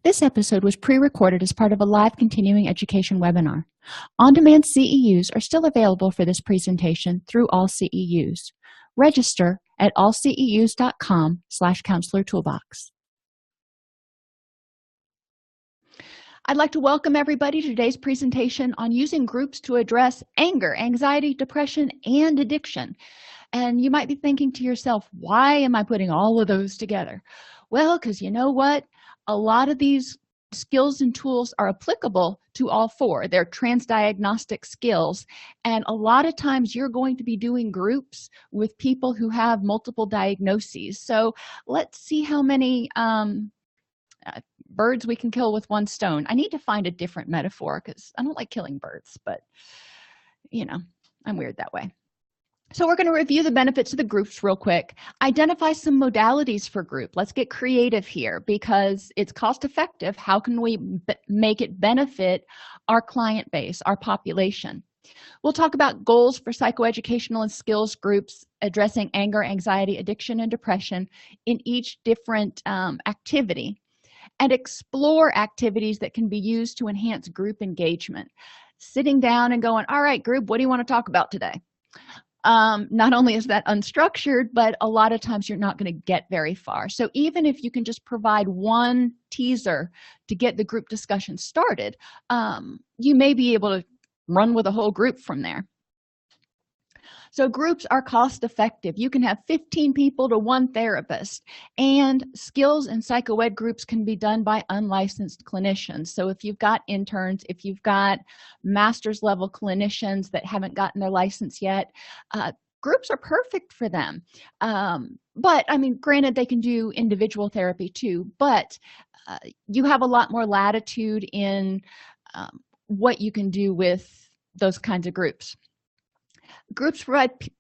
This episode was pre-recorded as part of a live continuing education webinar. On-demand CEUs are still available for this presentation through AllCEUs. Register at allceus.com/counselor toolbox. I'd like to welcome everybody to today's presentation on using groups to address anger, anxiety, depression, and addiction. And you might be thinking to yourself, why am I putting all of those together? Well, because you know what? A lot of these skills and tools are applicable to all four. They're transdiagnostic skills. And a lot of times you're going to be doing groups with people who have multiple diagnoses. So let's see how many birds we can kill with one stone. I need to find a different metaphor because I don't like killing birds, but I'm weird that way. So we're going to review the benefits of the groups real quick. Identify some modalities for group. Let's get creative here because it's cost effective. How can we make it benefit our client base, our population? We'll talk about goals for psychoeducational and skills groups addressing anger, anxiety, addiction, and depression in each different activity, and explore activities that can be used to enhance group engagement. Sitting down and going, all right, group, what do you want to talk about today? Not only is that unstructured, but a lot of times you're not going to get very far. So even if you can just provide one teaser to get the group discussion started, you may be able to run with a whole group from there. So groups are cost effective. You can have 15 people to one therapist, and skills and psychoed groups can be done by unlicensed clinicians. So if you've got interns, if you've got master's level clinicians that haven't gotten their license yet, groups are perfect for them. But I mean, granted, they can do individual therapy too, but you have a lot more latitude in what you can do with those kinds of groups. Groups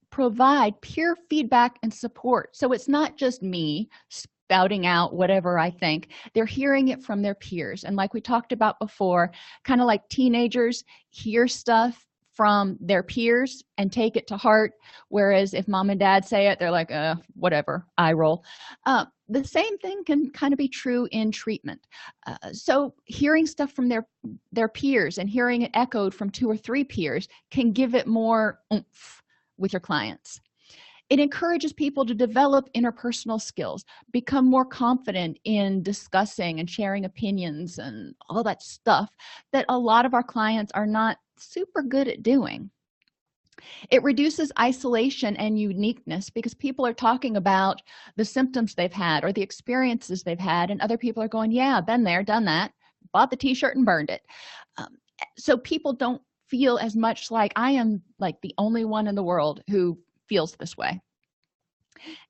provide peer feedback and support. So it's not just me spouting out whatever I think. They're hearing it from their peers. And like we talked about before, kind of like teenagers hear stuff from their peers and take it to heart, whereas if mom and dad say it, they're like, whatever, eye roll. The same thing can kind of be true in treatment. So hearing stuff from their peers and hearing it echoed from 2 or 3 peers can give it more oomph with your clients. It encourages people to develop interpersonal skills, become more confident in discussing and sharing opinions and all that stuff that a lot of our clients are not super good at doing. It reduces isolation and uniqueness because people are talking about the symptoms they've had or the experiences they've had, and other people are going, yeah, been there, done that, bought the t-shirt and burned it. So people don't feel as much like I am like the only one in the world who feels this way.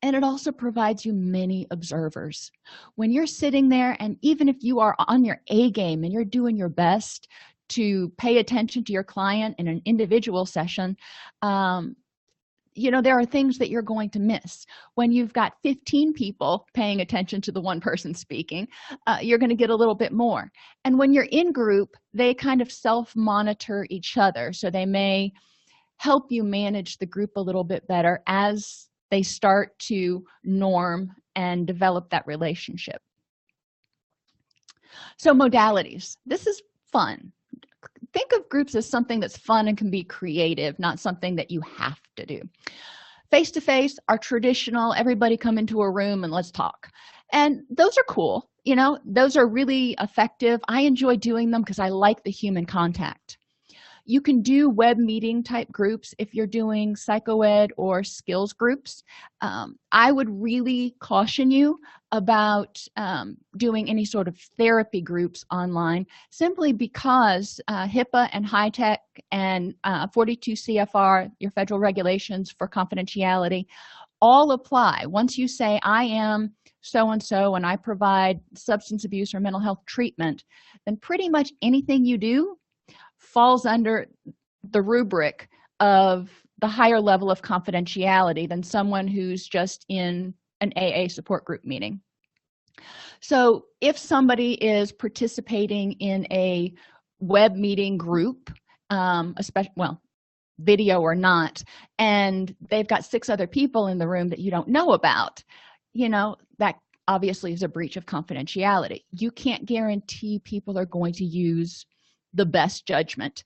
And it also provides you many observers. When you're sitting there, and even if you are on your A game and you're doing your best to pay attention to your client in an individual session, there are things that you're going to miss. When you've got 15 people paying attention to the one person speaking, you're going to get a little bit more. And when you're in group, they kind of self-monitor each other. So they may help you manage the group a little bit better as they start to norm and develop that relationship. So modalities. This is fun. Think of groups as something that's fun and can be creative, not something that you have to do. Face-to-face are traditional, everybody come into a room and let's talk. And those are cool, those are really effective. I enjoy doing them because I like the human contact. You can do web meeting type groups if you're doing psychoed or skills groups. I would really caution you about doing any sort of therapy groups online, simply because HIPAA and HITECH and 42 CFR, your federal regulations for confidentiality, all apply. Once you say, I am so-and-so and I provide substance abuse or mental health treatment, then pretty much anything you do falls under the rubric of the higher level of confidentiality than someone who's just in an AA support group meeting. So if somebody is participating in a web meeting group, video or not, and they've got 6 other people in the room that you don't know about, that obviously is a breach of confidentiality. You can't guarantee people are going to use the best judgment.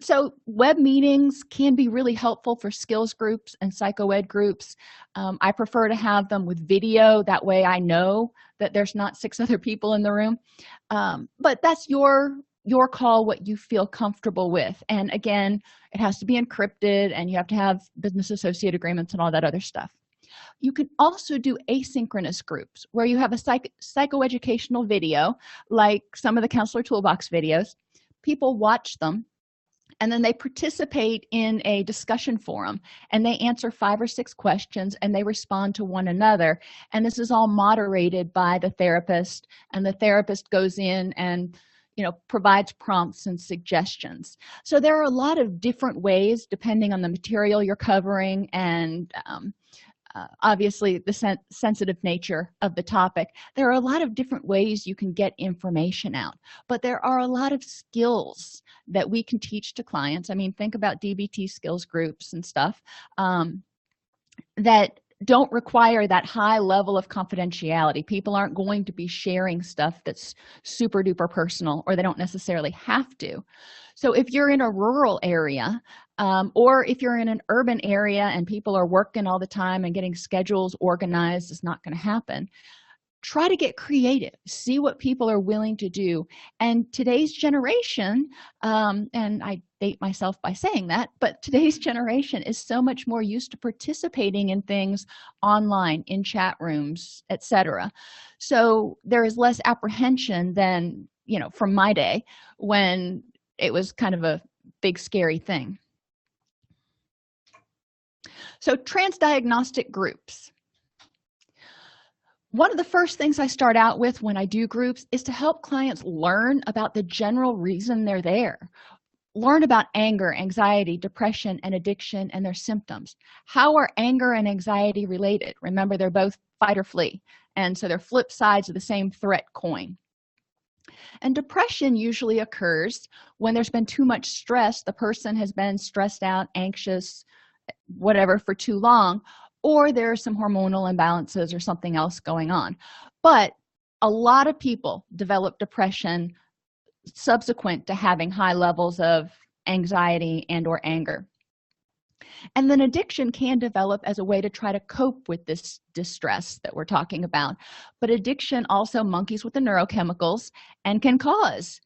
So web meetings can be really helpful for skills groups and psychoed groups. I prefer to have them with video. That way I know that there's not 6 other people in the room. But that's your call, what you feel comfortable with. And again, it has to be encrypted, and you have to have business associate agreements and all that other stuff. You can also do asynchronous groups where you have a psychoeducational video, like some of the Counselor Toolbox videos. People watch them, and then they participate in a discussion forum, and they answer 5 or 6 questions, and they respond to one another. And this is all moderated by the therapist, and the therapist goes in and provides prompts and suggestions. So there are a lot of different ways, depending on the material you're covering and obviously the sensitive nature of the topic. There are a lot of different ways you can get information out, but there are a lot of skills that we can teach to clients. I mean, think about DBT skills groups and stuff that don't require that high level of confidentiality. People aren't going to be sharing stuff that's super duper personal, or they don't necessarily have to. So if you're in a rural area, or if you're in an urban area and people are working all the time and getting schedules organized is not going to happen, try to get creative, see what people are willing to do. And today's generation, and I date myself by saying that, but today's generation is so much more used to participating in things online, in chat rooms, etc. So there is less apprehension than from my day, when it was kind of a big scary thing. So transdiagnostic groups. One of the first things I start out with when I do groups is to help clients learn about the general reason they're there. Learn about anger, anxiety, depression, and addiction and their symptoms. How are anger and anxiety related? Remember, they're both fight or flee, and so they're flip sides of the same threat coin. And depression usually occurs when there's been too much stress. The person has been stressed out, anxious, whatever, for too long, or there are some hormonal imbalances or something else going on. But a lot of people develop depression subsequent to having high levels of anxiety and or anger. And then addiction can develop as a way to try to cope with this distress that we're talking about. But addiction also monkeys with the neurochemicals and can cause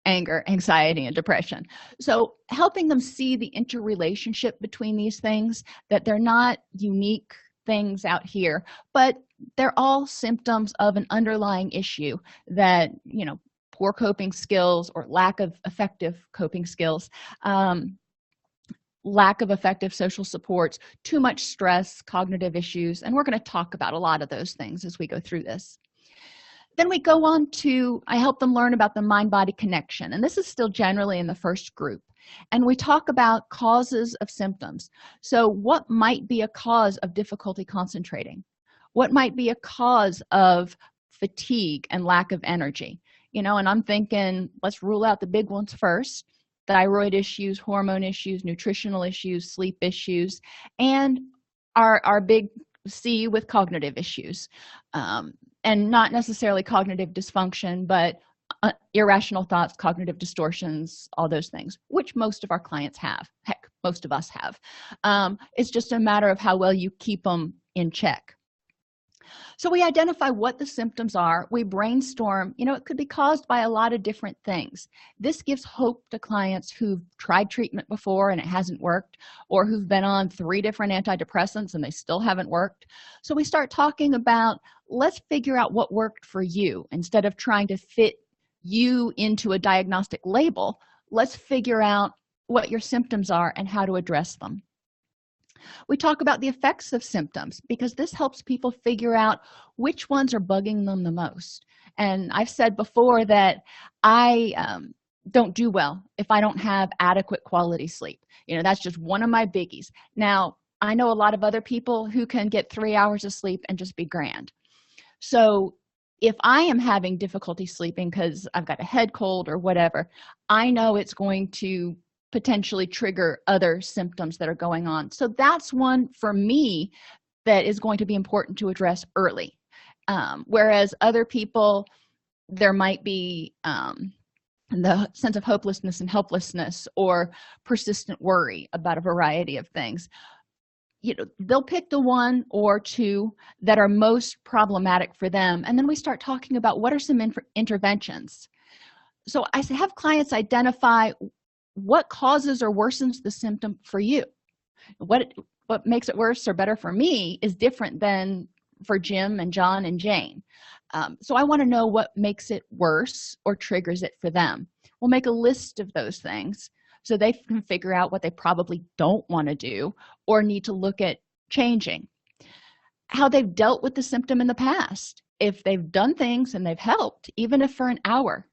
anger, anxiety, and depression. So helping them see the interrelationship between these things, that they're not unique things out here, but they're all symptoms of an underlying issue that, poor coping skills or lack of effective coping skills, lack of effective social supports, too much stress, cognitive issues, and we're going to talk about a lot of those things as we go through this. Then we go on to, I help them learn about the mind-body connection, and this is still generally in the first group. And we talk about causes of symptoms. So what might be a cause of difficulty concentrating? What might be a cause of fatigue and lack of energy? And I'm thinking, let's rule out the big ones first: thyroid issues, hormone issues, nutritional issues, sleep issues, and our big C with cognitive issues. And not necessarily cognitive dysfunction, but irrational thoughts, cognitive distortions, all those things, which most of our clients have. Heck, most of us have. It's just a matter of how well you keep them in check. So we identify what the symptoms are. We brainstorm. It could be caused by a lot of different things. This gives hope to clients who've tried treatment before and it hasn't worked, or who've been on 3 different antidepressants and they still haven't worked. So we start talking about, let's figure out what worked for you. Instead of trying to fit you into a diagnostic label, let's figure out what your symptoms are and how to address them. We talk about the effects of symptoms, because this helps people figure out which ones are bugging them the most. And I've said before that I don't do well if I don't have adequate quality sleep. That's just one of my biggies. Now, I know a lot of other people who can get 3 hours of sleep and just be grand. So if I am having difficulty sleeping because I've got a head cold or whatever, I know it's going to potentially trigger other symptoms that are going on. So that's one for me that is going to be important to address early. Whereas other people, there might be the sense of hopelessness and helplessness or persistent worry about a variety of things. They'll pick the one or two that are most problematic for them, and then we start talking about what are some interventions. So I have clients identify what causes or worsens the symptom for you. What makes it worse or better for me is different than for Jim and John and Jane. So I want to know what makes it worse or triggers it for them. We'll make a list of those things so they can figure out what they probably don't want to do or need to look at changing. How they've dealt with the symptom in the past. If they've done things and they've helped, even if for an hour,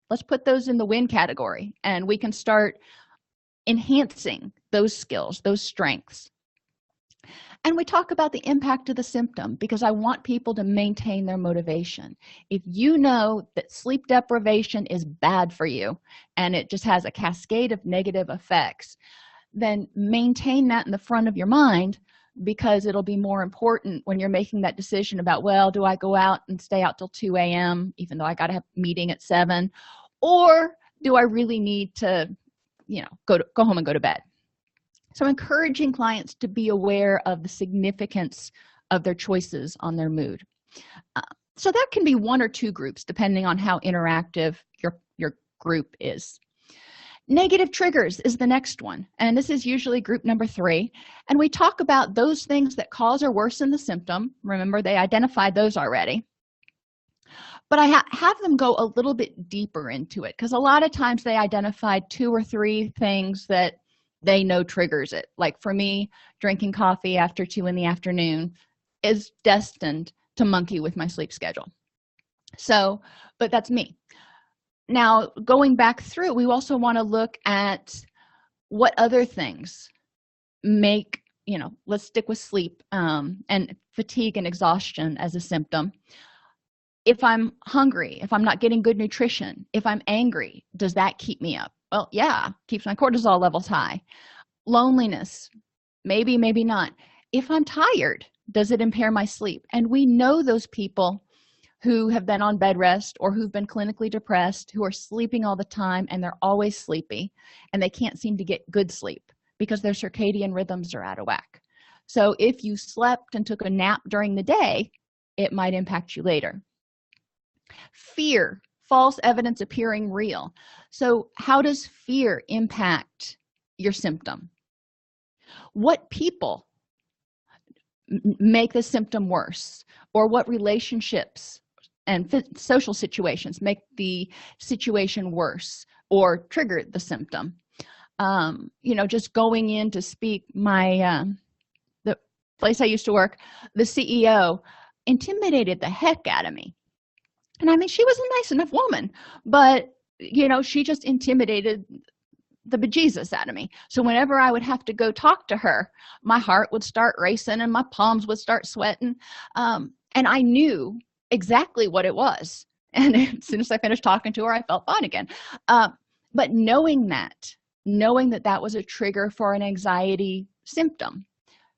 let's put those in the win category, and we can start enhancing those skills, those strengths. And we talk about the impact of the symptom because I want people to maintain their motivation. If you know that sleep deprivation is bad for you and it just has a cascade of negative effects, then maintain that in the front of your mind, because it'll be more important when you're making that decision about, well, do I go out and stay out till 2 a.m. even though I got to have a meeting at 7, or do I really need to go home and go to bed? So encouraging clients to be aware of the significance of their choices on their mood. So that can be one or two groups depending on how interactive your group is. Negative triggers is the next one, and this is usually group number 3, and we talk about those things that cause or worsen the symptom. Remember, they identified those already, but I have them go a little bit deeper into it because a lot of times they identified 2 or 3 things that they know triggers it. Like for me, drinking coffee after 2 in the afternoon is destined to monkey with my sleep schedule. So, but that's me. Now, going back through, we also want to look at what other things make, let's stick with sleep and fatigue and exhaustion as a symptom. If I'm hungry, if I'm not getting good nutrition, if I'm angry, does that keep me up? Well, yeah, keeps my cortisol levels high. Loneliness, maybe, maybe not. If I'm tired, does it impair my sleep? And we know those people who have been on bed rest or who've been clinically depressed, who are sleeping all the time and they're always sleepy and they can't seem to get good sleep because their circadian rhythms are out of whack. So if you slept and took a nap during the day, it might impact you later. Fear, false evidence appearing real. So how does fear impact your symptom? What people make the symptom worse, or what relationships and social situations make the situation worse or trigger the symptom? Just going in to speak, the place I used to work, the CEO intimidated the heck out of me. And I mean, she was a nice enough woman, but she just intimidated the bejesus out of me. So whenever I would have to go talk to her, my heart would start racing and my palms would start sweating. And I knew exactly what it was. And as soon as I finished talking to her, I felt fine again. But knowing that that was a trigger for an anxiety symptom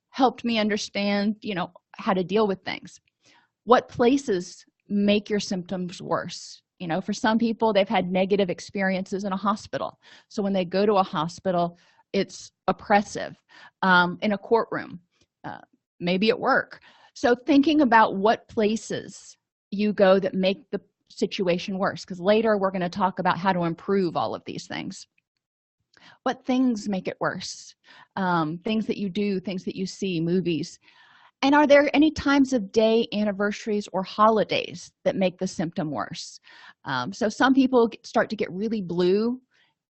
helped me understand, how to deal with things. What places make your symptoms worse? For some people, they've had negative experiences in a hospital. So when they go to a hospital, it's oppressive. In a courtroom, maybe at work. So thinking about what places you go that make the situation worse, because later we're going to talk about how to improve all of these things. What things make it worse? Things that you do, things that you see, movies. And are there any times of day, anniversaries, or holidays that make the symptom worse? So some people start to get really blue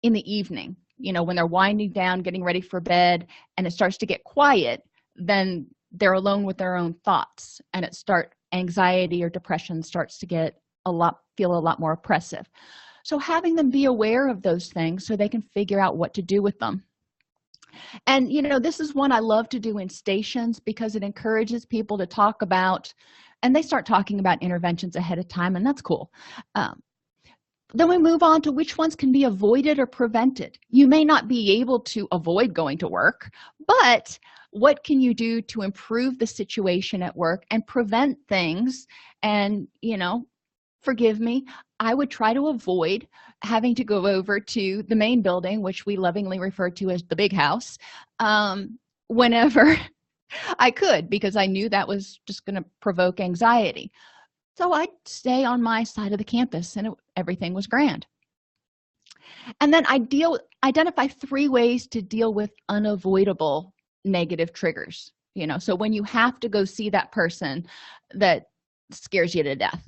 in the evening, when they're winding down, getting ready for bed, and it starts to get quiet, then they're alone with their own thoughts, and anxiety or depression starts to feel a lot more oppressive. So having them be aware of those things so they can figure out what to do with them. And this is one I love to do in stations because it encourages people to talk about, and they start talking about interventions ahead of time, and that's cool. Then we move on to which ones can be avoided or prevented. You may not be able to avoid going to work, but what can you do to improve the situation at work and prevent things? And, forgive me, I would try to avoid having to go over to the main building, which we lovingly refer to as the big house, whenever I could, because I knew that was just going to provoke anxiety. So I'd stay on my side of the campus and everything was grand. And then I identify 3 ways to deal with unavoidable negative triggers. So when you have to go see that person that scares you to death,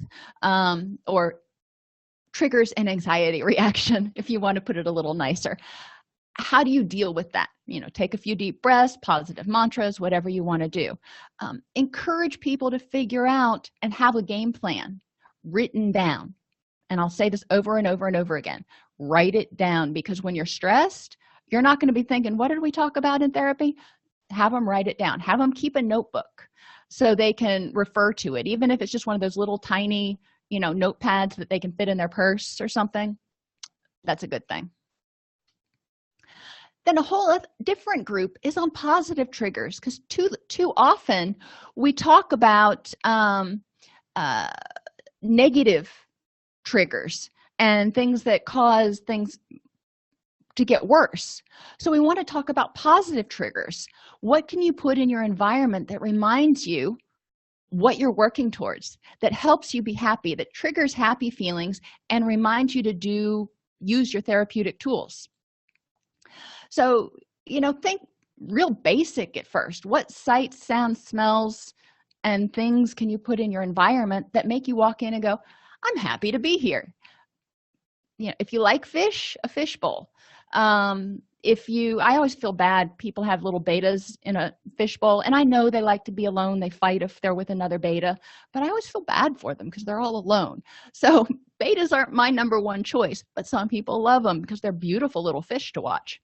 or triggers an anxiety reaction, if you want to put it a little nicer, how do you deal with that? Take a few deep breaths, positive mantras, whatever you want to do. Encourage people to figure out and have a game plan written down. And I'll say this over and over and over again. Write it down, because when you're stressed, you're not going to be thinking, what did we talk about in therapy? Have them write it down. Have them keep a notebook so they can refer to it, even if it's just one of those little tiny, notepads that they can fit in their purse or something. That's a good thing. Then a whole different group is on positive triggers, because too often we talk about negative triggers and things that cause things to get worse. So we want to talk about positive triggers. What can you put in your environment that reminds you what you're working towards, that helps you be happy, that triggers happy feelings and reminds you to use your therapeutic tools? So, think real basic at first. What sights, sounds, smells, and things can you put in your environment that make you walk in and go, I'm happy to be here? If you like fish, a fish bowl. I always feel bad. People have little betas in a fish bowl, and I know they like to be alone. They fight if they're with another beta, but I always feel bad for them because they're all alone. So betas aren't my number one choice, but some people love them because they're beautiful little fish to watch.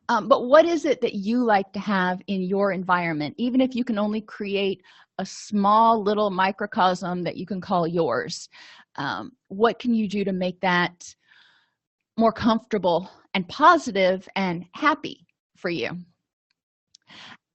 But what is it that you like to have in your environment, even if you can only create a small little microcosm that you can call yours? What can you do to make that more comfortable and positive and happy for you?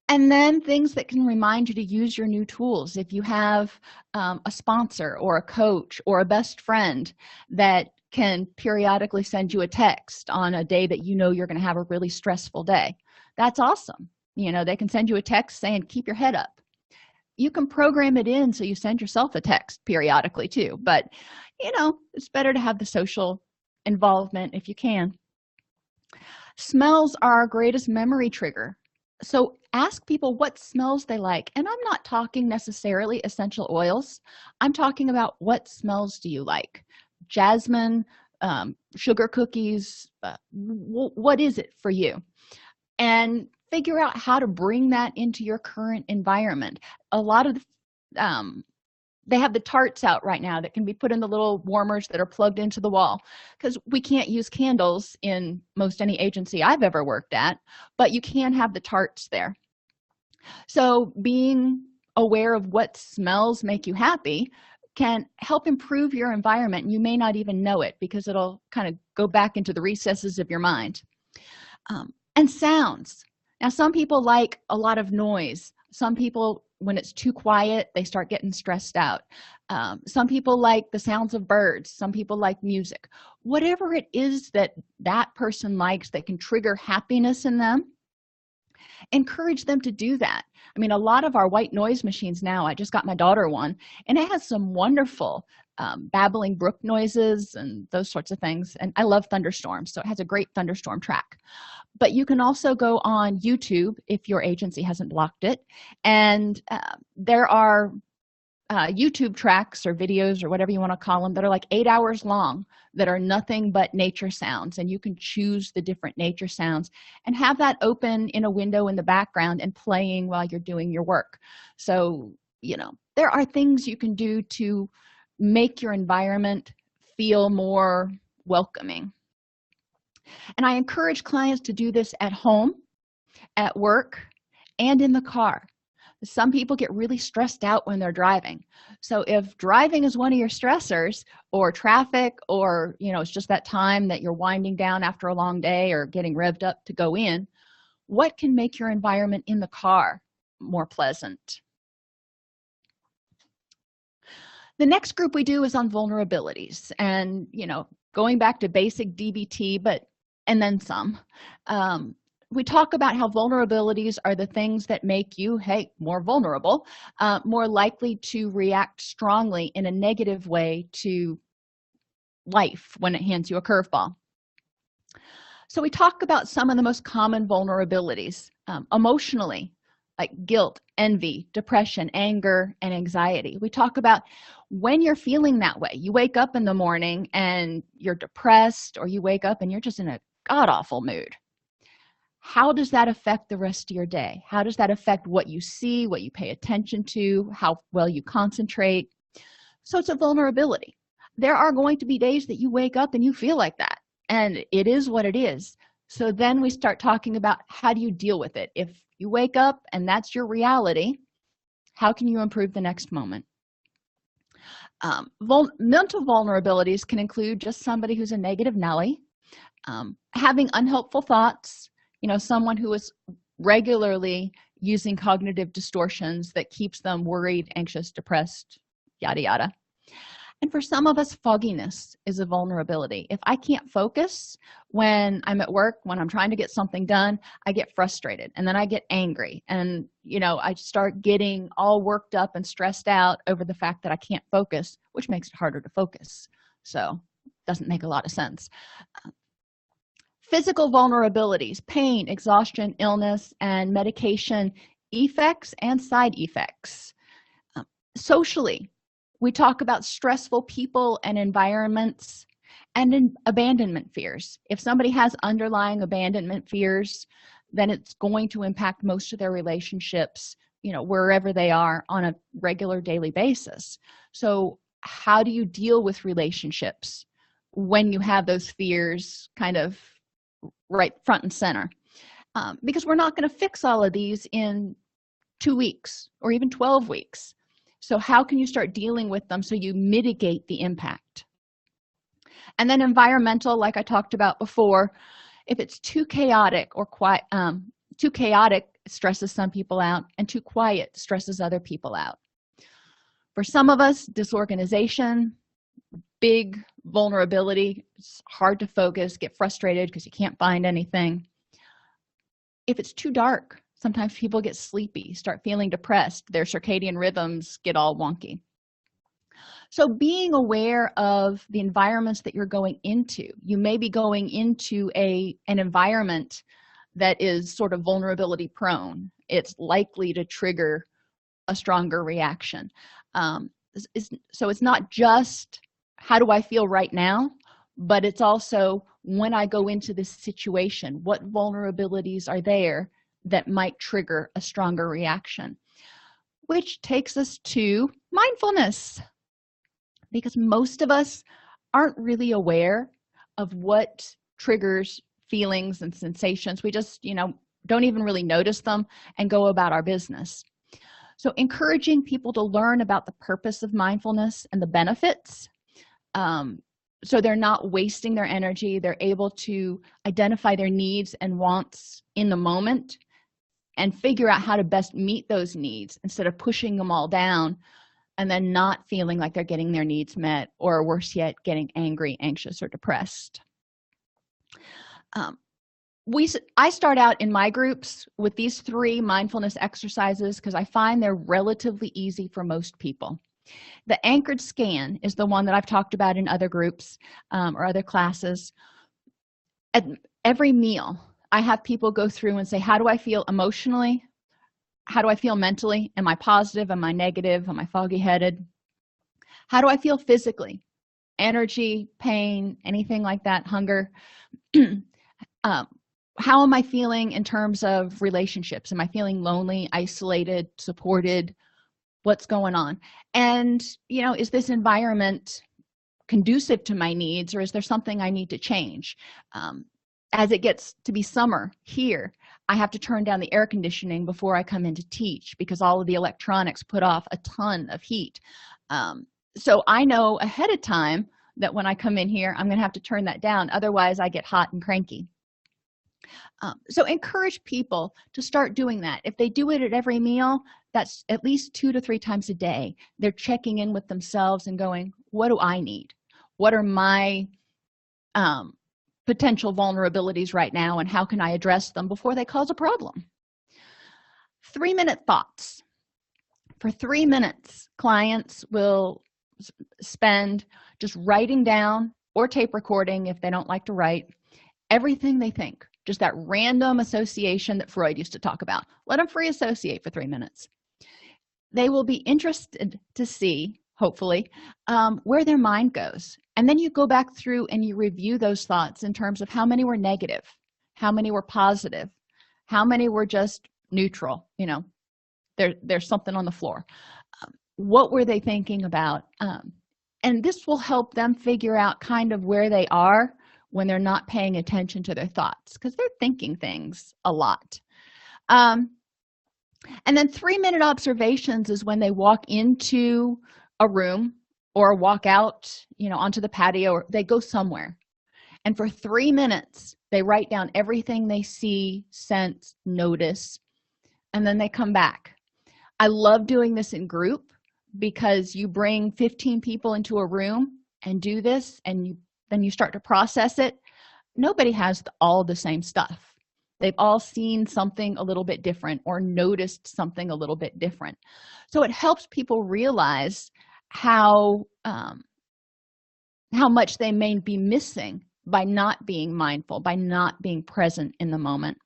And then things that can remind you to use your new tools. If you have a sponsor or a coach or a best friend that can periodically send you a text on a day that you're going to have a really stressful day, that's awesome. They can send you a text saying, keep your head up. You can program it in so you send yourself a text periodically too, but it's better to have the social involvement if you can. Smells are our greatest memory trigger. So ask people what smells they like. And I'm not talking necessarily essential oils. I'm talking about what smells do you like? Jasmine, sugar cookies, what is it for you? And figure out how to bring that into your current environment. A lot of they have the tarts out right now that can be put in the little warmers that are plugged into the wall, because we can't use candles in most any agency I've ever worked at, but you can have the tarts there. So being aware of what smells make you happy can help improve your environment. You may not even know it because it'll kind of go back into the recesses of your mind. And sounds. Now, some people like a lot of noise. Some people, when it's too quiet, they start getting stressed out. Some people like the sounds of birds. Some people like music. Whatever it is that person likes that can trigger happiness in them, encourage them to do that. I mean, a lot of our white noise machines now, I just got my daughter one, and it has some wonderful babbling brook noises and those sorts of things. And I love thunderstorms, so it has a great thunderstorm track. But you can also go on YouTube if your agency hasn't blocked it, and there are YouTube tracks or videos or whatever you want to call them that are like 8 hours long that are nothing but nature sounds, and you can choose the different nature sounds and have that open in a window in the background and playing while you're doing your work. So there are things you can do to make your environment feel more welcoming. And I encourage clients to do this at home, at work, and in the car. Some people get really stressed out when they're driving. So if driving is one of your stressors, or traffic, or it's just that time that you're winding down after a long day or getting revved up to go in, what can make your environment in the car more pleasant? The next group we do is on vulnerabilities, and going back to basic DBT, and then some. We talk about how vulnerabilities are the things that make you, hey, more vulnerable, more likely to react strongly in a negative way to life when it hands you a curveball. So we talk about some of the most common vulnerabilities emotionally, like guilt, envy, depression, anger, and anxiety. We talk about when you're feeling that way. You wake up in the morning and you're depressed, or you wake up and you're just in a god-awful mood. How does that affect the rest of your day? How does that affect what you see, what you pay attention to, how well you concentrate? So it's a vulnerability. There are going to be days that you wake up and you feel like that, and it is what it is. So then we start talking about, how do you deal with it? If you wake up and that's your reality, how can you improve the next moment? Mental vulnerabilities can include just somebody who's a negative Nelly, having unhelpful thoughts, someone who is regularly using cognitive distortions that keeps them worried, anxious, depressed, yada yada. And for some of us, fogginess is a vulnerability. If I can't focus when I'm at work, when I'm trying to get something done, I get frustrated, and then I get angry, and I start getting all worked up and stressed out over the fact that I can't focus, which makes it harder to focus. So it doesn't make a lot of sense. Physical vulnerabilities: pain, exhaustion, illness, and medication effects and side effects. Socially, we talk about stressful people and environments, and abandonment fears. If somebody has underlying abandonment fears, then it's going to impact most of their relationships, wherever they are on a regular daily basis. So how do you deal with relationships when you have those fears kind of right front and center? Because we're not going to fix all of these in 2 weeks or even 12 weeks. So how can you start dealing with them so you mitigate the impact? And then environmental, like I talked about before, if it's too chaotic or quiet, too chaotic stresses some people out, and too quiet stresses other people out. For some of us, disorganization, big vulnerability. It's hard to focus, get frustrated because you can't find anything. If it's too dark, sometimes people get sleepy, start feeling depressed, their circadian rhythms get all wonky. So being aware of the environments that you're going into. You may be going into an environment that is sort of vulnerability prone. It's likely to trigger a stronger reaction. So it's not just how do I feel right now, but it's also when I go into this situation, what vulnerabilities are there that might trigger a stronger reaction? Which takes us to mindfulness, because most of us aren't really aware of what triggers feelings and sensations. We just don't even really notice them and go about our business. So encouraging people to learn about the purpose of mindfulness and the benefits, so they're not wasting their energy. They're able to identify their needs and wants in the moment and figure out how to best meet those needs instead of pushing them all down and then not feeling like they're getting their needs met, or worse yet, getting angry, anxious, or depressed. I start out in my groups with these 3 mindfulness exercises because I find they're relatively easy for most people. The anchored scan is the one that I've talked about in other groups or other classes. At every meal, I have people go through and say, how do I feel emotionally? How do I feel mentally? Am I positive? Am I negative? Am I foggy-headed? How do I feel physically? Energy, pain, anything like that, hunger. How am I feeling in terms of relationships? Am I feeling lonely, isolated, supported? What's going on? And is this environment conducive to my needs, or is there something I need to change? As it gets to be summer here, I have to turn down the air conditioning before I come in to teach because all of the electronics put off a ton of heat. So I know ahead of time that when I come in here, I'm going to have to turn that down. Otherwise, I get hot and cranky. So encourage people to start doing that. If they do it at every meal, that's at least 2 to 3 times a day. They're checking in with themselves and going, what do I need? What are my potential vulnerabilities right now, and how can I address them before they cause a problem? 3-minute thoughts. For 3 minutes, clients will spend just writing down or tape recording, if they don't like to write, everything they think. Just that random association that Freud used to talk about. Let them free associate for 3 minutes. They will be interested to see, hopefully, where their mind goes. And then you go back through and you review those thoughts in terms of how many were negative, how many were positive, how many were just neutral. There's something on the floor. What were they thinking about? And this will help them figure out kind of where they are when they're not paying attention to their thoughts, because they're thinking things a lot. And then 3-minute observations is when they walk into a room or walk out, onto the patio, or they go somewhere. And for 3 minutes, they write down everything they see, sense, notice, and then they come back. I love doing this in group because you bring 15 people into a room and do this, and then you start to process it. Nobody has all the same stuff. They've all seen something a little bit different or noticed something a little bit different. So it helps people realize how much they may be missing by not being mindful, by not being present in the moment.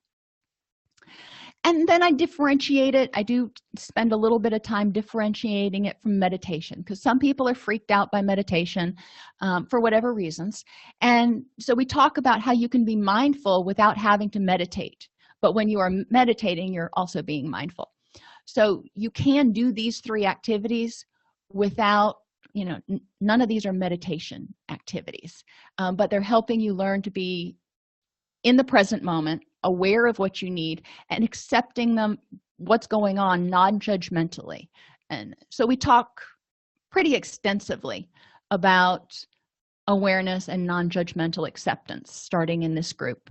And then I differentiate it. I do spend a little bit of time differentiating it from meditation, because some people are freaked out by meditation for whatever reasons. And so we talk about how you can be mindful without having to meditate. But when you are meditating, you're also being mindful. So you can do these 3 activities without, none of these are meditation activities, but they're helping you learn to be in the present moment, aware of what you need, and accepting what's going on non-judgmentally. And so we talk pretty extensively about awareness and non-judgmental acceptance starting in this group.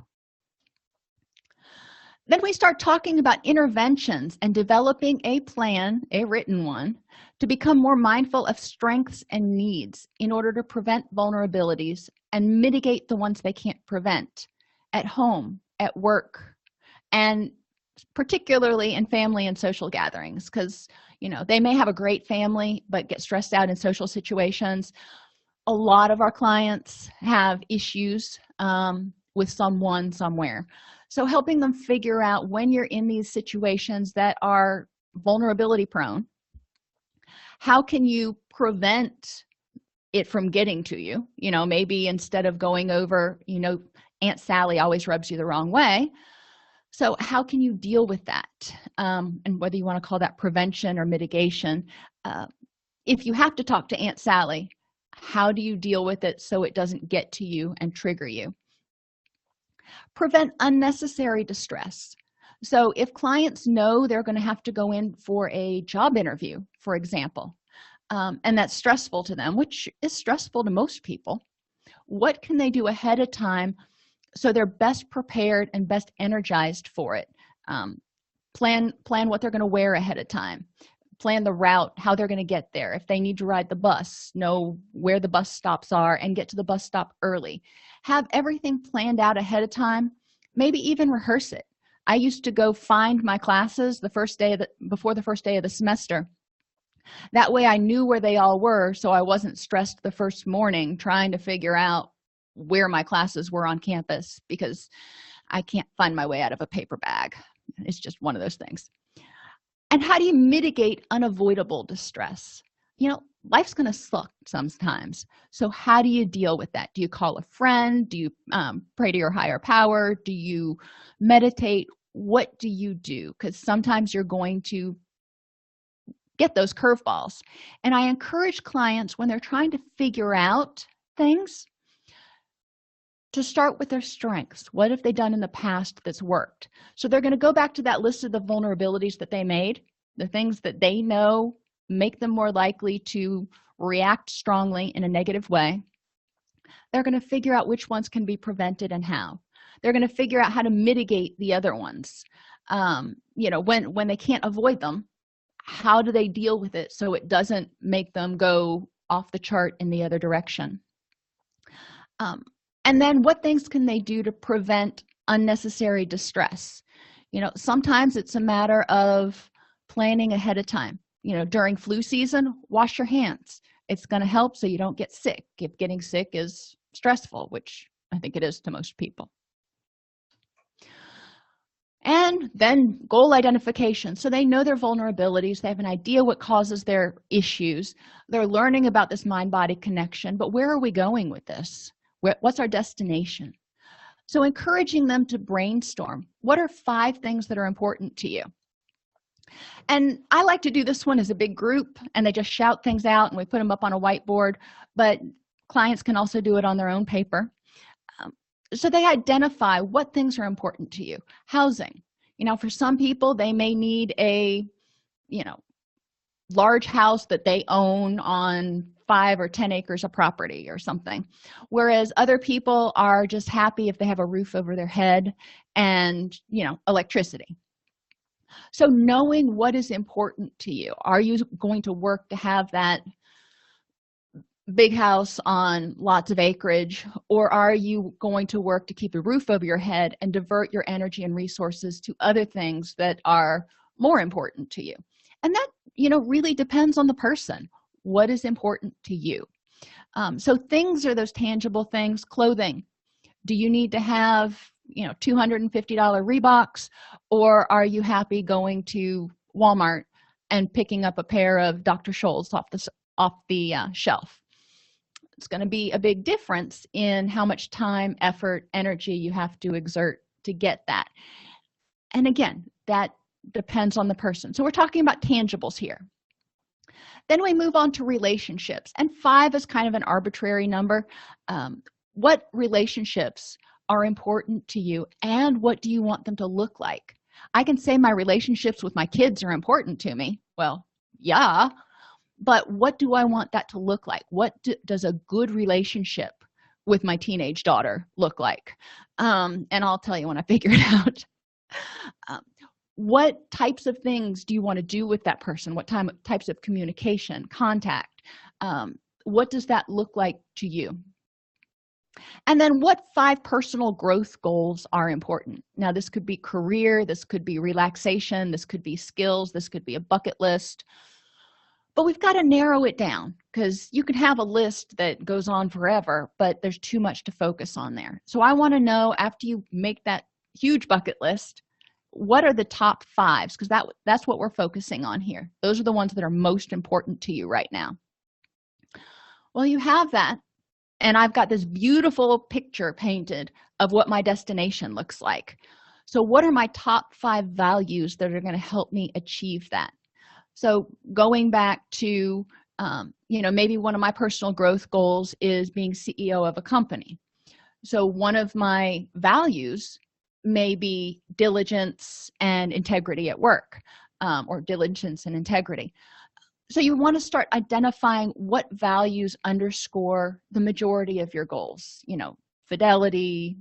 Then we start talking about interventions and developing a plan, a written one, to become more mindful of strengths and needs in order to prevent vulnerabilities and mitigate the ones they can't prevent at home, at work, and particularly in family and social gatherings, because they may have a great family but get stressed out in social situations. A lot of our clients have issues with someone somewhere. So helping them figure out when you're in these situations that are vulnerability prone, how can you prevent it from getting to you? Maybe instead of going over, Aunt Sally always rubs you the wrong way. So how can you deal with that? And whether you want to call that prevention or mitigation, if you have to talk to Aunt Sally, how do you deal with it so it doesn't get to you and trigger you? Prevent unnecessary distress. So if clients know they're going to have to go in for a job interview, for example, and that's stressful to them, which is stressful to most people, what can they do ahead of time so they're best prepared and best energized for it? Plan what they're going to wear ahead of time. Plan the route, how they're going to get there. If they need to ride the bus, know where the bus stops are and get to the bus stop early. Have everything planned out ahead of time. Maybe even rehearse it. I used to go find my classes before the first day of the semester. That way I knew where they all were, so I wasn't stressed the first morning trying to figure out where my classes were on campus, because I can't find my way out of a paper bag. It's just one of those things. And how do you mitigate unavoidable distress? Life's going to suck sometimes. So how do you deal with that? Do you call a friend? Do you pray to your higher power? Do you meditate? What do you do? Because sometimes you're going to get those curveballs. And I encourage clients, when they're trying to figure out things, to start with their strengths. What have they done in the past that's worked? So they're going to go back to that list of the vulnerabilities that they made, the things that they know make them more likely to react strongly in a negative way. They're going to figure out which ones can be prevented and how. They're going to figure out how to mitigate the other ones. When they can't avoid them, how do they deal with it so it doesn't make them go off the chart in the other direction? And then what things can they do to prevent unnecessary distress? Sometimes it's a matter of planning ahead of time. During flu season, wash your hands. It's going to help so you don't get sick if getting sick is stressful, which I think it is to most people. And then goal identification. So they know their vulnerabilities. They have an idea what causes their issues. They're learning about this mind-body connection. But where are we going with this? What's our destination? So encouraging them to brainstorm. What are 5 things that are important to you? And I like to do this one as a big group, and they just shout things out, and we put them up on a whiteboard. But clients can also do it on their own paper. So they identify what things are important to you. Housing. For some people, they may need a large house that they own on 5 or 10 acres of property or something, whereas other people are just happy if they have a roof over their head and electricity. So knowing what is important to you. Are you going to work to have that big house on lots of acreage, or are you going to work to keep a roof over your head and divert your energy and resources to other things that are more important to you? And that really depends on the person. What is important to you? So things are those tangible things. Clothing. Do you need to have $250 Reeboks, or are you happy going to Walmart and picking up a pair of Dr. Scholl's off the shelf? It's going to be a big difference in how much time, effort, energy you have to exert to get that. And again, that depends on the person. So we're talking about tangibles here. Then we move on to relationships, and 5 is kind of an arbitrary number. What relationships are important to you, and what do you want them to look like? I can say my relationships with my kids are important to me. Well, yeah, but what do I want that to look like? What does a good relationship with my teenage daughter look like? And I'll tell you when I figure it out. What types of things do you want to do with that person? What types of communication, contact? What does that look like to you? And then what 5 personal growth goals are important? Now, this could be career, this could be relaxation, this could be skills, this could be a bucket list. But we've got to narrow it down, because you can have a list that goes on forever, but there's too much to focus on there. So I want to know, after you make that huge bucket list, what are the top 5s? Because that's what we're focusing on here. Those are the ones that are most important to you right now. Well, you have that, and I've got this beautiful picture painted of what my destination looks like. So what are my top 5 values that are going to help me achieve that? So going back to maybe one of my personal growth goals is being CEO of a company. So one of my values may be diligence and integrity at work, or diligence and integrity. So you want to start identifying what values underscore the majority of your goals, fidelity,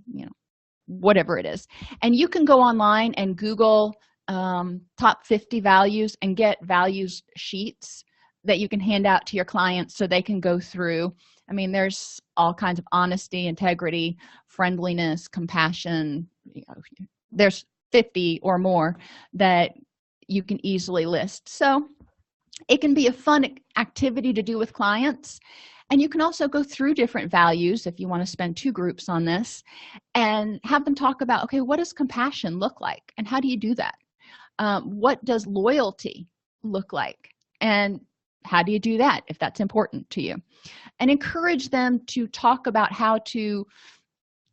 whatever it is. And you can go online and Google top 50 values and get values sheets that you can hand out to your clients so they can go through. I mean, there's all kinds of honesty, integrity, friendliness, compassion. There's 50 or more that you can easily list. So it can be a fun activity to do with clients. And you can also go through different values if you want to spend 2 groups on this and have them talk about, okay, what does compassion look like? And how do you do that? What does loyalty look like? And how do you do that if that's important to you? And encourage them to talk about how to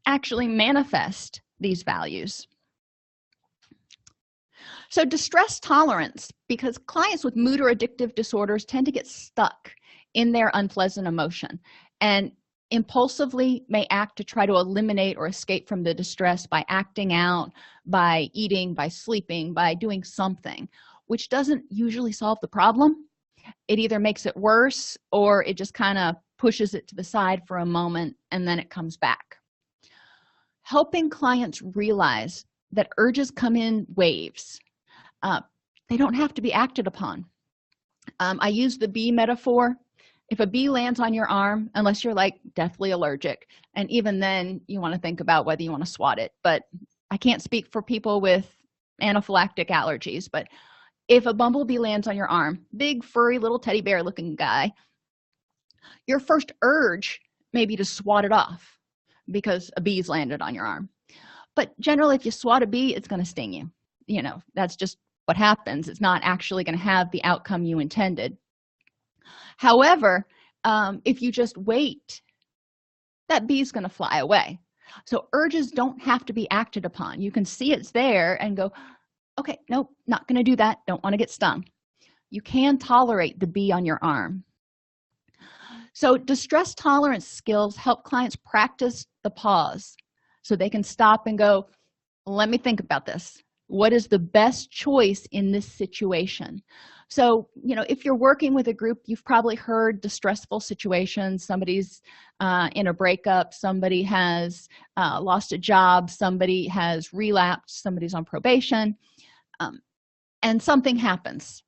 actually manifest these values. So distress tolerance, because clients with mood or addictive disorders tend to get stuck in their unpleasant emotion. And impulsively may act to try to eliminate or escape from the distress by acting out, by eating, by sleeping, by doing something, which doesn't usually solve the problem. It either makes it worse or it just kind of pushes it to the side for a moment and then it comes back. Helping clients realize that urges come in waves. They don't have to be acted upon. I use the bee metaphor. If a bee lands on your arm, unless you're like deathly allergic, and even then you want to think about whether you want to swat it, but I can't speak for people with anaphylactic allergies, but if a bumblebee lands on your arm, big furry little teddy bear looking guy, your first urge may be to swat it off because a bee's landed on your arm. But generally, if you swat a bee, it's going to sting you. You know, that's just what happens. It's not actually going to have the outcome you intended. However, if you just wait, that bee's going to fly away. So urges don't have to be acted upon. You can see it's there and go, okay, nope, not going to do that. Don't want to get stung. You can tolerate the bee on your arm. So distress tolerance skills help clients practice the pause so they can stop and go, let me think about this. What is the best choice in this situation? So, you know, if you're working with a group, you've probably heard distressful situations. Somebody's in a breakup, somebody has lost a job, somebody has relapsed, somebody's on probation, and something happens.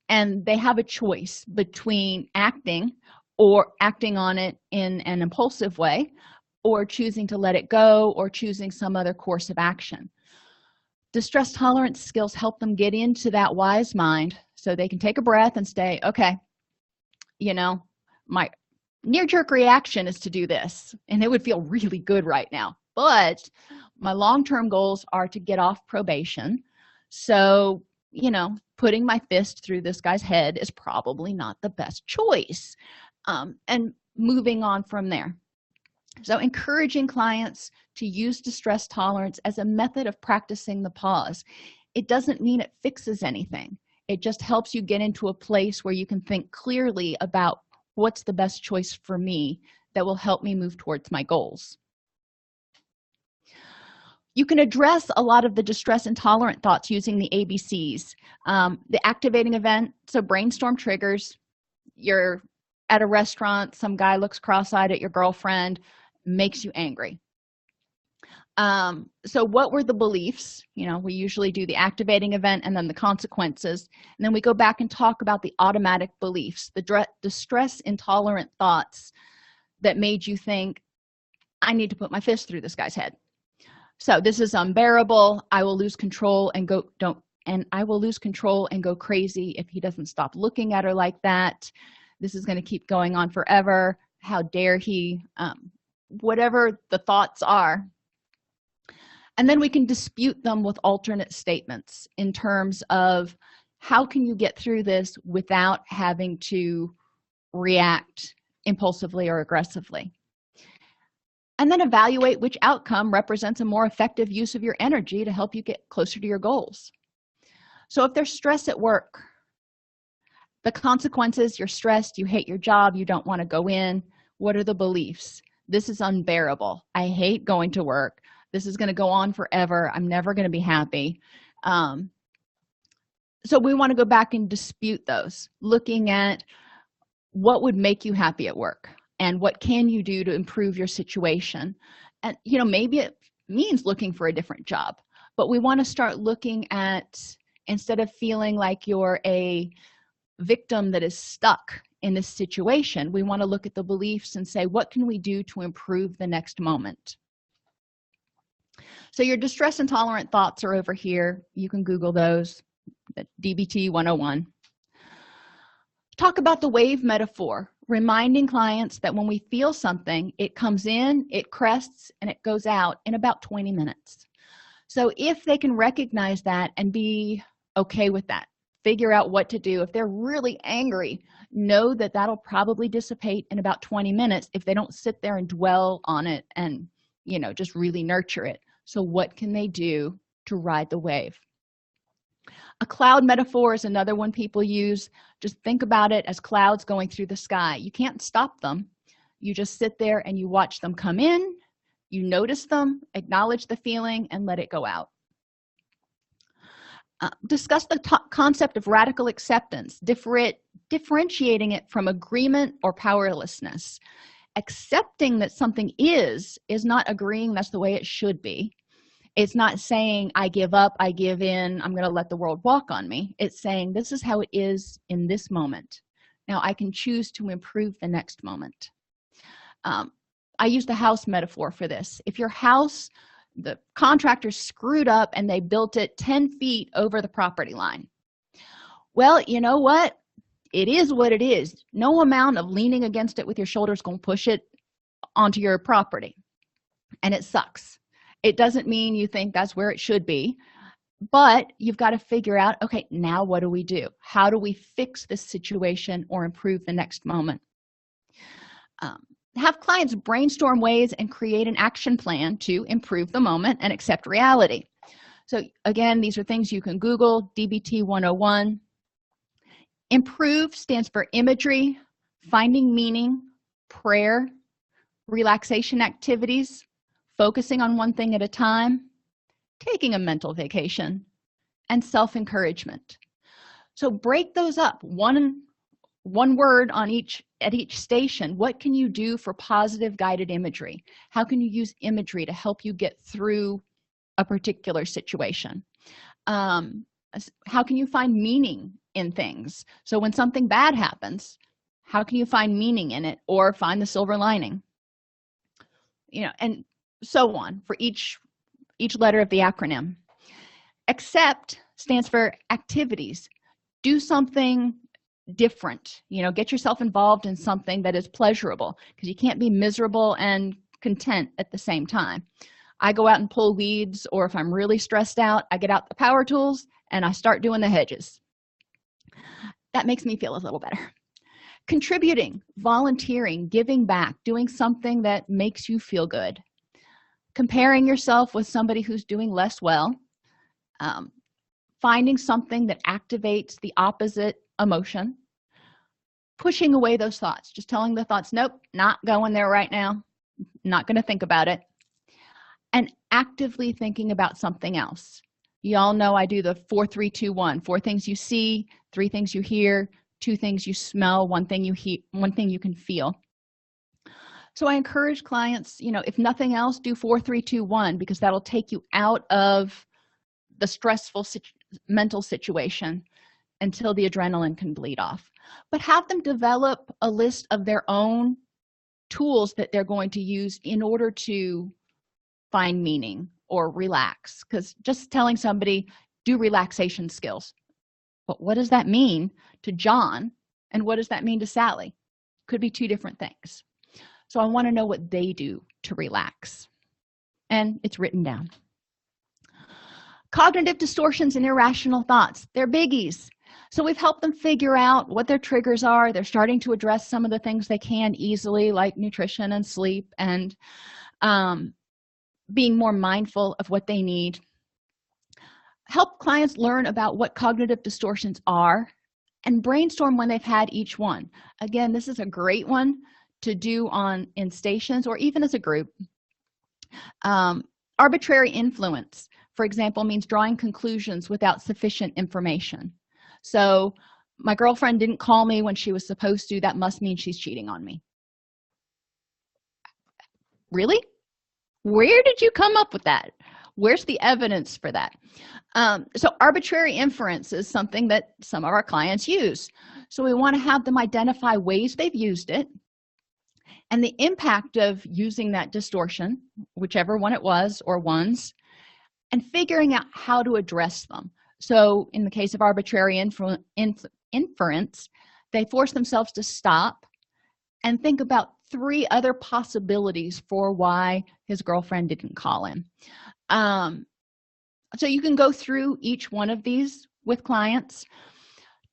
And they have a choice between acting or acting on it in an impulsive way, or choosing to let it go, or choosing some other course of action. Distress tolerance skills help them get into that wise mind so they can take a breath and say, okay, you know, my knee-jerk reaction is to do this, and it would feel really good right now, but my long-term goals are to get off probation. So, you know, putting my fist through this guy's head is probably not the best choice, and moving on from there. So encouraging clients to use distress tolerance as a method of practicing the pause. It doesn't mean it fixes anything. It just helps you get into a place where you can think clearly about what's the best choice for me that will help me move towards my goals. You can address a lot of the distress intolerant thoughts using the ABCs. The activating event, so brainstorm triggers. You're at a restaurant, some guy looks cross-eyed at your girlfriend, makes you angry. So what were the beliefs? You know, we usually do the activating event and then the consequences, and then we go back and talk about the automatic beliefs, the distress intolerant thoughts that made you think, I need to put my fist through this guy's head. So this is unbearable. I will lose control and I will lose control and go crazy if he doesn't stop looking at her like that. This is going to keep going on forever. How dare he? Whatever the thoughts are. And then we can dispute them with alternate statements in terms of how can you get through this without having to react impulsively or aggressively. And then evaluate which outcome represents a more effective use of your energy to help you get closer to your goals. So if there's stress at work, the consequences, you're stressed, you hate your job, you don't want to go in. What are the beliefs? This is unbearable. I hate going to work. This is going to go on forever. I'm never going to be happy. So we want to go back and dispute those, looking at what would make you happy at work and what can you do to improve your situation. And, you know, maybe it means looking for a different job, but we want to start looking at, instead of feeling like you're a victim that is stuck in this situation, we want to look at the beliefs and say, what can we do to improve the next moment? So your distress intolerant thoughts are over here. You can Google those, DBT 101. Talk about the wave metaphor, reminding clients that when we feel something, it comes in, it crests, and it goes out in about 20 minutes. So if they can recognize that and be okay with that, figure out what to do. If they're really angry, know that that'll probably dissipate in about 20 minutes if they don't sit there and dwell on it and, you know, just really nurture it. So what can they do to ride the wave? A cloud metaphor is another one people use. Just think about it as clouds going through the sky. You can't stop them. You just sit there and you watch them come in, you notice them, acknowledge the feeling, and let it go out. Discuss the concept of radical acceptance, differentiating it from agreement or powerlessness. Accepting that something is not agreeing that's the way it should be. It's not saying I give up, I give in, I'm going to let the world walk on me. It's saying this is how it is in this moment. Now I can choose to improve the next moment. I use the house metaphor for this. If your house, the contractor screwed up and they built it 10 feet over the property line, well, you know what? It is what it is. No amount of leaning against it with your shoulders going to push it onto your property, and it sucks. It doesn't mean you think that's where it should be, but you've got to figure out, okay, now what do we do? How do we fix this situation or improve the next moment? Have clients brainstorm ways and create an action plan to improve the moment and accept reality. So again, these are things you can Google. DBT 101. Improve stands for imagery, finding meaning, prayer, relaxation activities, focusing on one thing at a time, taking a mental vacation, and self-encouragement. So break those up, one word on at each station. What can you do for positive guided imagery? How can you use imagery to help you get through a particular situation? How can you find meaning in things? So when something bad happens, how can you find meaning in it or find the silver lining? And so on for each letter of the acronym. Accept stands for activities. Do something different. Get yourself involved in something that is pleasurable, because you can't be miserable and content at the same time. I go out and pull weeds, or if I'm really stressed out, I get out the power tools and I start doing the hedges. That makes me feel a little better. Contributing, volunteering, giving back, doing something that makes you feel good. Comparing yourself with somebody who's doing less well. Finding something that activates the opposite emotion. Pushing away those thoughts, just telling the thoughts, nope, not going there right now, not going to think about it. And actively thinking about something else. You all know I do the 4 3 2 1. 4 things you see, 3 things you hear, 2 things you smell, 1 thing you hear, 1 thing you can feel. So I encourage clients, if nothing else, do 4 3 2 1, because that'll take you out of the stressful mental situation until the adrenaline can bleed off. But have them develop a list of their own tools that they're going to use in order to find meaning or relax, because just telling somebody do relaxation skills, but what does that mean to John and what does that mean to Sally? Could be 2 different things. So I want to know what they do to relax, and it's written down. Cognitive distortions and irrational thoughts, they're biggies. So we've helped them figure out what their triggers are. They're starting to address some of the things they can easily, like nutrition and sleep, and being more mindful of what they need. Help clients learn about what cognitive distortions are and brainstorm when they've had each one. Again, this is a great one to do in stations or even as a group. Arbitrary influence, for example, means drawing conclusions without sufficient information. So my girlfriend didn't call me when she was supposed to. That must mean she's cheating on me. Really? Where did you come up with that? Where's the evidence for that? So arbitrary inference is something that some of our clients use. So we want to have them identify ways they've used it and the impact of using that distortion, whichever one it was or ones, and figuring out how to address them. So in the case of arbitrary inference, they force themselves to stop and think about 3 other possibilities for why his girlfriend didn't call him. So you can go through each one of these with clients,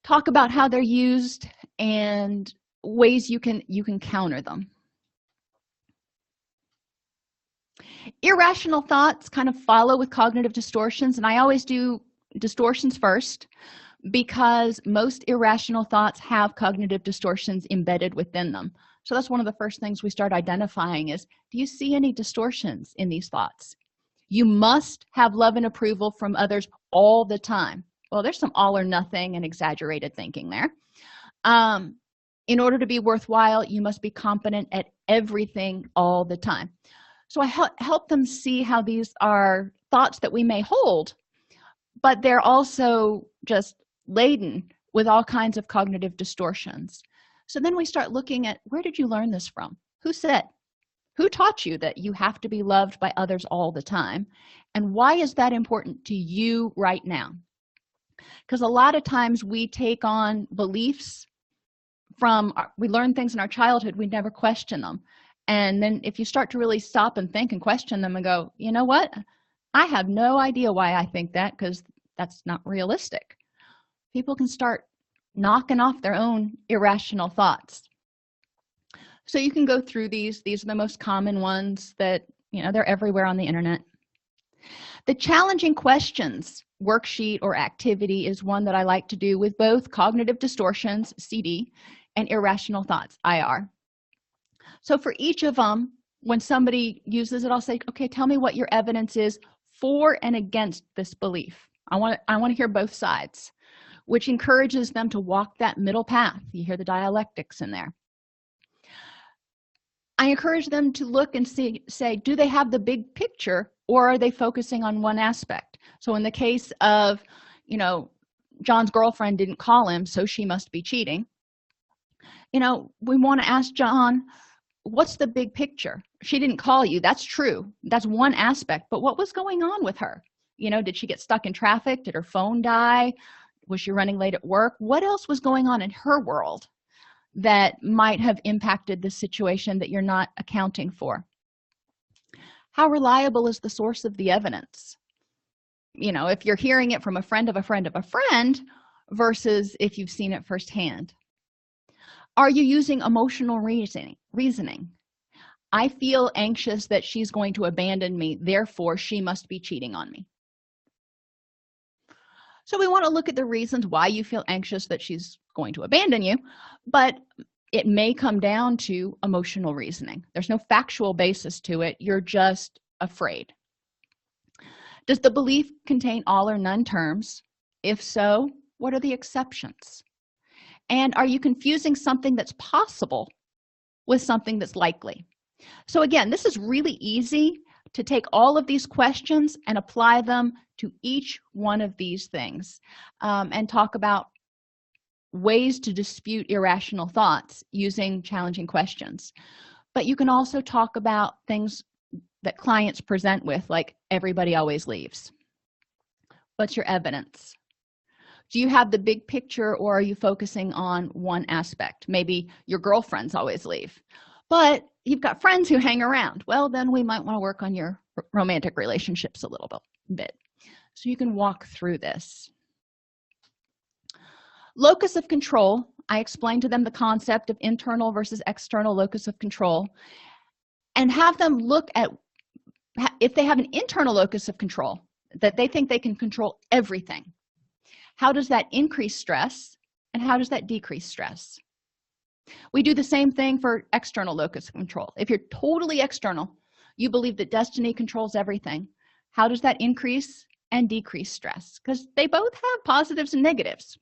talk about how they're used and ways you can counter them. Irrational thoughts kind of follow with cognitive distortions, and I always do distortions first because most irrational thoughts have cognitive distortions embedded within them. So that's one of the first things we start identifying is, do you see any distortions in these thoughts? You must have love and approval from others all the time. Well, there's some all or nothing and exaggerated thinking there. In order to be worthwhile, you must be competent at everything all the time. So I help them see how these are thoughts that we may hold, but they're also just laden with all kinds of cognitive distortions. So then we start looking at, where did you learn this from? Who said? Who taught you that you have to be loved by others all the time? And why is that important to you right now? Because a lot of times we take on beliefs we learn things in our childhood, we never question them. And then if you start to really stop and think and question them and go, you know what? I have no idea why I think that, because that's not realistic. People can start knocking off their own irrational thoughts. So you can go through these. These are the most common ones that, they're everywhere on the internet. The challenging questions worksheet or activity is one that I like to do with both cognitive distortions, CD, and irrational thoughts, IR. So for each of them, when somebody uses it, I'll say, okay, tell me what your evidence is for and against this belief. I want to hear both sides, which encourages them to walk that middle path. You hear the dialectics in there. I encourage them to look and say, do they have the big picture, or are they focusing on one aspect? So in the case of, John's girlfriend didn't call him, so she must be cheating. We want to ask John, what's the big picture? She didn't call you. That's true. That's one aspect. But what was going on with her? Did she get stuck in traffic? Did her phone die? Was she running late at work? What else was going on in her world that might have impacted the situation that you're not accounting for? How reliable is the source of the evidence? If you're hearing it from a friend of a friend of a friend versus if you've seen it firsthand. Are you using emotional reasoning? I feel anxious that she's going to abandon me, therefore she must be cheating on me. So we want to look at the reasons why you feel anxious that she's going to abandon you, but it may come down to emotional reasoning. There's no factual basis to it. You're just afraid. Does the belief contain all or none terms? If so, what are the exceptions? And are you confusing something that's possible with something that's likely? So again, this is really easy to take all of these questions and apply them to each one of these things, and talk about ways to dispute irrational thoughts using challenging questions. But you can also talk about things that clients present with, like everybody always leaves. What's your evidence? Do you have the big picture, or are you focusing on one aspect? Maybe your girlfriends always leave, but you've got friends who hang around. Well, then we might want to work on your romantic relationships a little bit. So you can walk through this. Locus of control. I explained to them the concept of internal versus external locus of control, and have them look at if they have an internal locus of control, that they think they can control everything. How does that increase stress, and how does that decrease stress? We do the same thing for external locus of control. If you're totally external, you believe that destiny controls everything. How does that increase and decrease stress? Because they both have positives and negatives.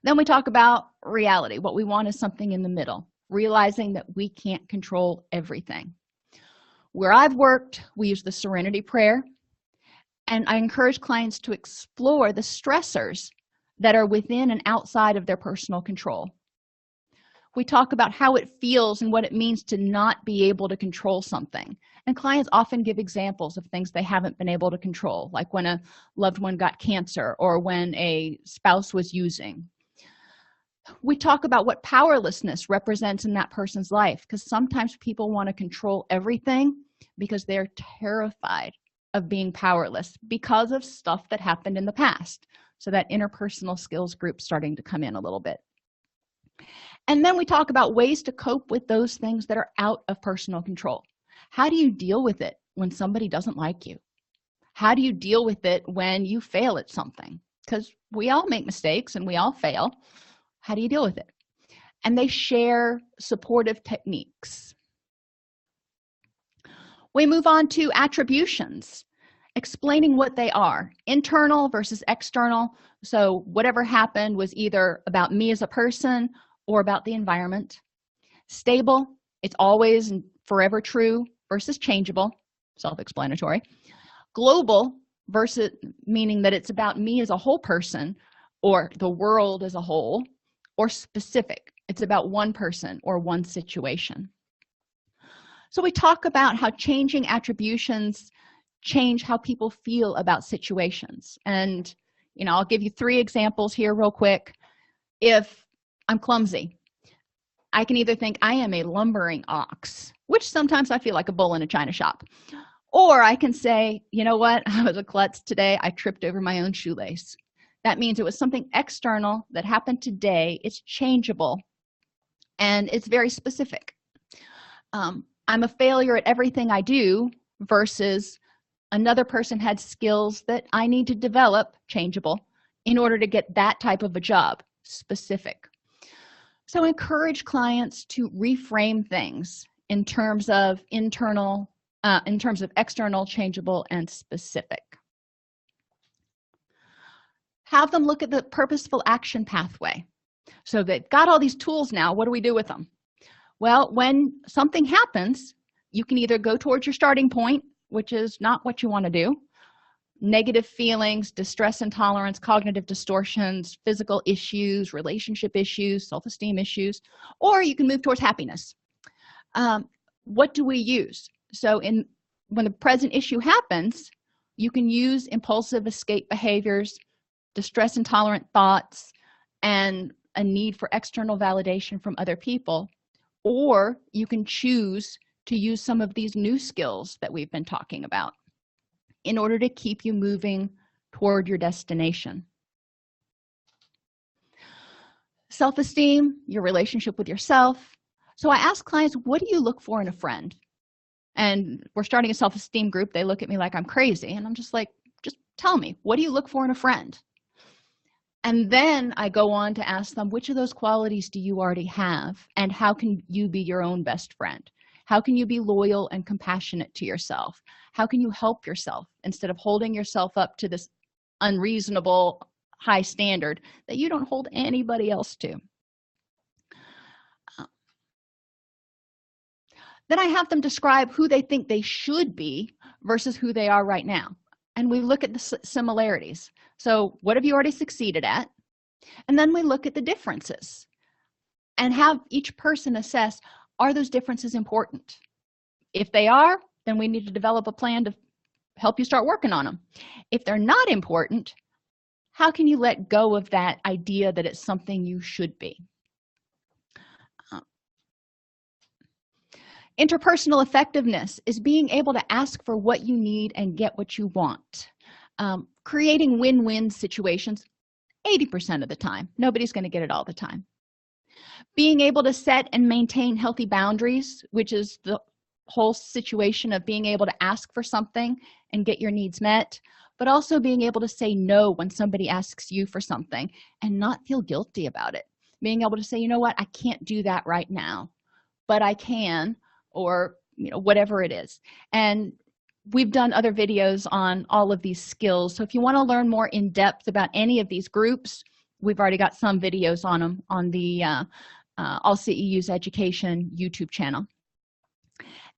Then we talk about reality. What we want is something in the middle, realizing that we can't control everything. Where I've worked, we use the serenity prayer, and I encourage clients to explore the stressors that are within and outside of their personal control. We talk about how it feels and what it means to not be able to control something. And clients often give examples of things they haven't been able to control, like when a loved one got cancer or when a spouse was using. We talk about what powerlessness represents in that person's life, because sometimes people want to control everything because they're terrified of being powerless because of stuff that happened in the past. So that interpersonal skills group starting to come in a little bit. And then we talk about ways to cope with those things that are out of personal control. How do you deal with it when somebody doesn't like you? How do you deal with it when you fail at something? Because we all make mistakes and we all fail. How do you deal with it? and they share supportive techniques. We move on to attributions, explaining what they are, internal versus external. So whatever happened was either about me as a person or about the environment. Stable, it's always and forever true, versus changeable, self-explanatory. Global versus meaning that it's about me as a whole person or the world as a whole, or specific, it's about one person or one situation. So we talk about how changing attributions change how people feel about situations. And I'll give you 3 examples here real quick. If I'm clumsy, I can either think I am a lumbering ox, which sometimes I feel like a bull in a china shop, or I can say, you know what, I was a klutz today, I tripped over my own shoelace. That means it was something external that happened today. It's changeable and it's very specific. I'm a failure at everything I do versus another person had skills that I need to develop, changeable, in order to get that type of a job, specific. So encourage clients to reframe things in terms of external, changeable, and specific. Have them look at the purposeful action pathway. So they've got all these tools now. What do we do with them? Well, when something happens, you can either go towards your starting point, which is not what you want to do, negative feelings, distress intolerance, cognitive distortions, physical issues, relationship issues, self-esteem issues, or you can move towards happiness. What do we use? So when the present issue happens, you can use impulsive escape behaviors, distress intolerant thoughts, and a need for external validation from other people, or you can choose to use some of these new skills that we've been talking about in order to keep you moving toward your destination. Self-esteem, your relationship with yourself. So I ask clients, what do you look for in a friend? And we're starting a self-esteem group. They look at me like I'm crazy, and I'm just like, just tell me, what do you look for in a friend? And then I go on to ask them, which of those qualities do you already have, and how can you be your own best friend? How can you be loyal and compassionate to yourself? How can you help yourself instead of holding yourself up to this unreasonable high standard that you don't hold anybody else to? Then I have them describe who they think they should be versus who they are right now. And we look at the similarities. So what have you already succeeded at? And then we look at the differences and have each person assess, are those differences important? If they are, then we need to develop a plan to help you start working on them. If they're not important, how can you let go of that idea that it's something you should be? Interpersonal effectiveness is being able to ask for what you need and get what you want. Creating win-win situations 80% of the time. Nobody's going to get it all the time. Being able to set and maintain healthy boundaries, which is the whole situation of being able to ask for something and get your needs met, but also being able to say no when somebody asks you for something and not feel guilty about it. Being able to say, you know what, I can't do that right now, but I can, or whatever it is. And we've done other videos on all of these skills. So if you want to learn more in depth about any of these groups, we've already got some videos on them on the AllCEUs education YouTube channel.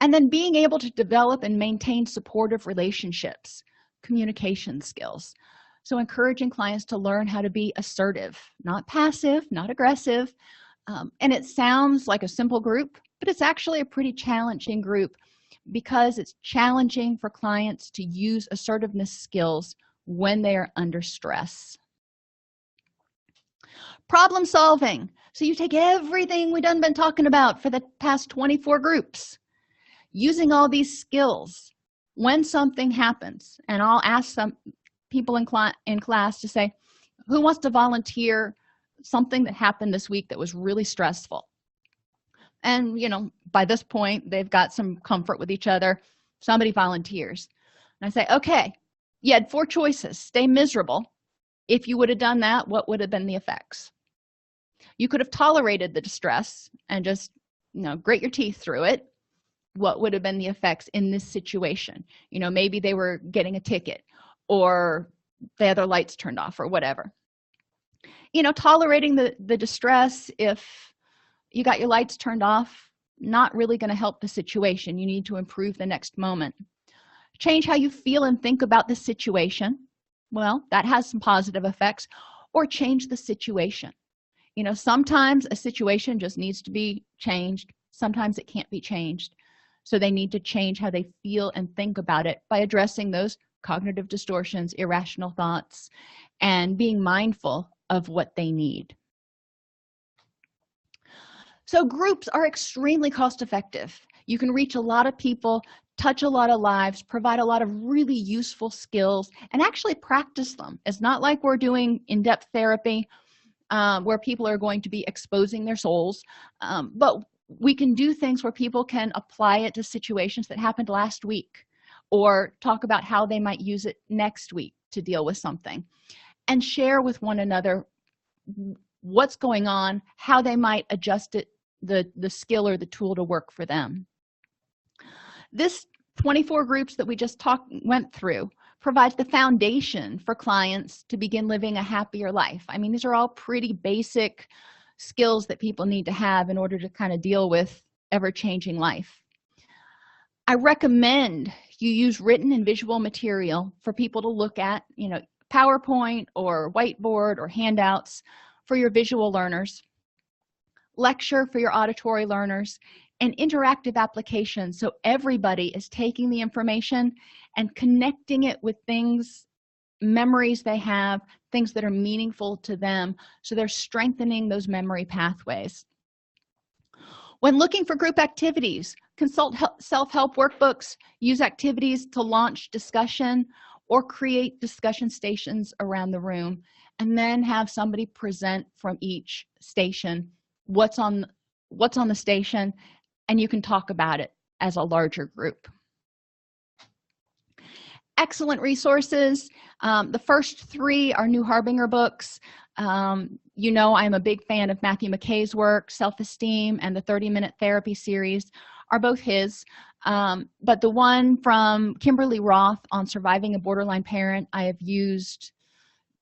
And then being able to develop and maintain supportive relationships, communication skills. So encouraging clients to learn how to be assertive, not passive, not aggressive. And it sounds like a simple group, but it's actually a pretty challenging group because it's challenging for clients to use assertiveness skills when they are under stress. Problem solving. So you take everything we've been talking about for the past 24 groups, using all these skills when something happens. And I'll ask some people in class to say, who wants to volunteer something that happened this week that was really stressful? And by this point they've got some comfort with each other. Somebody volunteers, and I say, okay, you had 4 choices. Stay miserable. If you would have done that, what would have been the effects? You could have tolerated the distress and just, grit your teeth through it. What would have been the effects in this situation? Maybe they were getting a ticket, or they had their lights turned off, or whatever. Tolerating the distress, if you got your lights turned off, not really going to help the situation. You need to improve the next moment. Change how you feel and think about the situation. Well, that has some positive effects. Or change the situation. Sometimes a situation just needs to be changed. Sometimes it can't be changed. So they need to change how they feel and think about it by addressing those cognitive distortions, irrational thoughts, and being mindful of what they need. So groups are extremely cost effective. You can reach a lot of people, touch a lot of lives, provide a lot of really useful skills, and actually practice them. It's not like we're doing in-depth therapy where people are going to be exposing their souls, but we can do things where people can apply it to situations that happened last week, or talk about how they might use it next week to deal with something, and share with one another what's going on, how they might adjust it, the skill or the tool to work for them. This 24 groups that we just went through provides the foundation for clients to begin living a happier life. These are all pretty basic skills that people need to have in order to kind of deal with ever-changing life. I recommend you use written and visual material for people to look at, PowerPoint or whiteboard or handouts for your visual learners, lecture for your auditory learners, and interactive applications so everybody is taking the information and connecting it with things, memories they have, things that are meaningful to them, so they're strengthening those memory pathways. When looking for group activities, consult self-help workbooks, use activities to launch discussion, or create discussion stations around the room, and then have somebody present from each station what's on the station, and you can talk about it as a larger group. Excellent resources. The first three are New Harbinger books. I'm a big fan of Matthew McKay's work. Self-Esteem and the 30-Minute Therapy series are both his. But the one from Kimberly Roth on surviving a borderline parent, I have used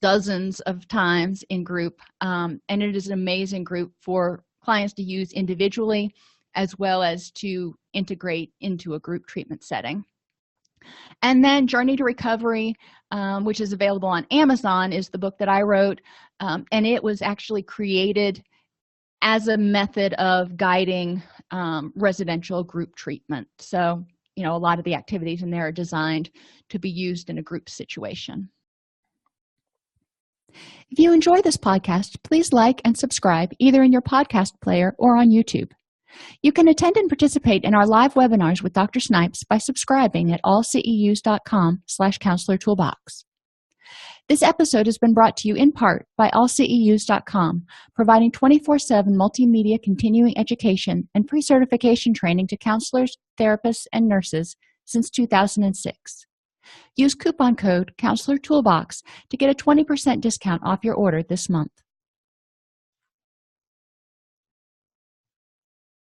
dozens of times in group, and it is an amazing group for clients to use individually as well as to integrate into a group treatment setting. And then Journey to Recovery, which is available on Amazon, is the book that I wrote, and it was actually created as a method of guiding residential group treatment. So, a lot of the activities in there are designed to be used in a group situation. If you enjoy this podcast, please like and subscribe either in your podcast player or on YouTube. You can attend and participate in our live webinars with Dr. Snipes by subscribing at allceus.com/counselor toolbox. This episode has been brought to you in part by allceus.com, providing 24/7 multimedia continuing education and pre-certification training to counselors, therapists, and nurses since 2006. Use coupon code Counselor Toolbox to get a 20% discount off your order this month.